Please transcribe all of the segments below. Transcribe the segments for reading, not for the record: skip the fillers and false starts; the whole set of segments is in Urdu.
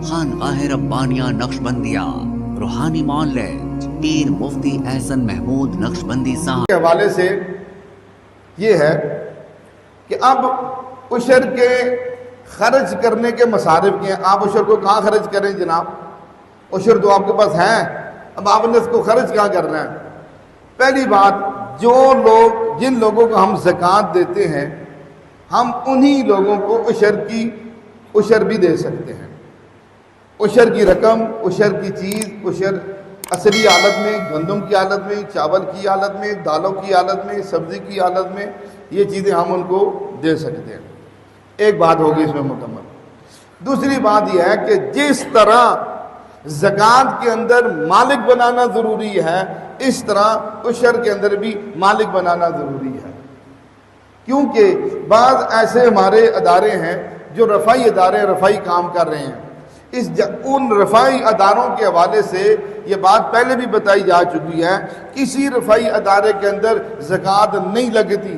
خانقاہ ربانیہ نقشبندیہ روحانی معالج پیر مفتی احسن محمود نقشبندی صاحب کے حوالے سے یہ ہے کہ اب عشر کے خرچ کرنے کے مصارف کے ہیں. آپ عشر کو کہاں خرچ کریں جناب؟ عشر تو آپ کے پاس ہیں, اب آپ نے اس کو خرچ کہاں کرنا ہے؟ پہلی بات, جن لوگوں کو ہم زکوٰۃ دیتے ہیں ہم انہی لوگوں کو عشر بھی دے سکتے ہیں. عشر کی رقم, عشر کی چیز, عشر اصلی حالت میں, گندم کی حالت میں, چاول کی حالت میں, دالوں کی حالت میں, سبزی کی حالت میں, یہ چیزیں ہم ان کو دے سکتے ہیں. ایک بات ہوگی اس میں مکمل. دوسری بات یہ ہے کہ جس طرح زکوٰۃ کے اندر مالک بنانا ضروری ہے اس طرح عشر کے اندر بھی مالک بنانا ضروری ہے. کیونکہ بعض ایسے ہمارے ادارے ہیں جو رفائی ادارے رفائی کام کر رہے ہیں. ان رفائی اداروں کے حوالے سے یہ بات پہلے بھی بتائی جا چکی ہے, کسی رفائی ادارے کے اندر زکوٰۃ نہیں لگتی.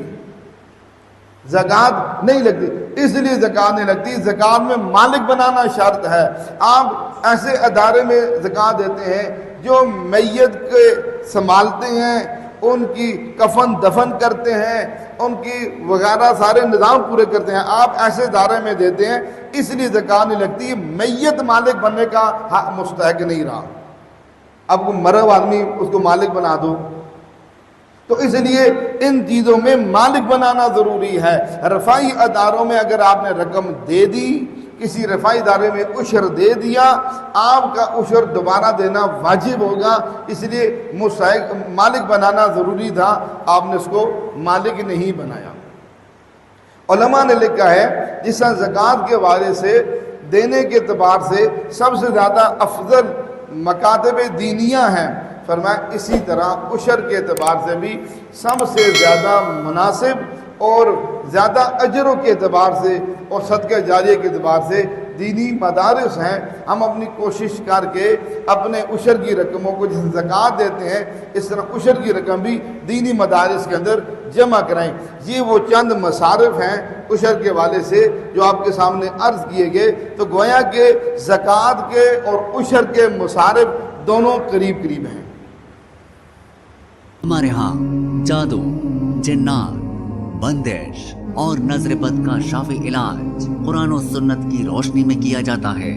زکوٰۃ نہیں لگتی. اس لیے زکوٰۃ نہیں لگتی, زکوٰۃ میں مالک بنانا شرط ہے. آپ ایسے ادارے میں زکوٰۃ دیتے ہیں جو میت کے سنبھالتے ہیں, ان کی کفن دفن کرتے ہیں, ان کی وغیرہ سارے نظام پورے کرتے ہیں. آپ ایسے ادارے میں دیتے ہیں اس لیے زکوٰۃ نہیں لگتی. میت مالک بننے کا حق مستحق نہیں رہا. اب کو مرا ہوا آدمی اس کو مالک بنا دو, تو اس لیے ان چیزوں میں مالک بنانا ضروری ہے. رفائی اداروں میں اگر آپ نے رقم دے دی, کسی رفائی ادارے میں عشر دے دیا, آپ کا عشر دوبارہ دینا واجب ہوگا. اس لیے مستحق مالک بنانا ضروری تھا, آپ نے اس کو مالک نہیں بنایا. علماء نے لکھا ہے جس طرح زکوٰۃ کے حوالے سے دینے کے اعتبار سے سب سے زیادہ افضل مکاتب دینیہ ہیں, فرمایا اسی طرح عشر کے اعتبار سے بھی سب سے زیادہ مناسب اور زیادہ اجروں کے اعتبار سے اور صدقہ جاریہ کے اعتبار سے دینی مدارس ہیں. ہم اپنی کوشش کر کے اپنے عشر کی رقموں کو جس زکوٰۃ دیتے ہیں اس طرح عشر کی رقم بھی دینی مدارس کے اندر جمع کرائیں. یہ وہ چند مصارف ہیں عشر کے حوالے سے جو آپ کے سامنے عرض کیے گئے. تو گویا کہ زکوٰۃ کے اور عشر کے مصارف دونوں قریب قریب ہیں. ہمارے ہاں جادو, جنات, بندش اور نظر بد کا شافی علاج قرآن و سنت کی روشنی میں کیا جاتا ہے.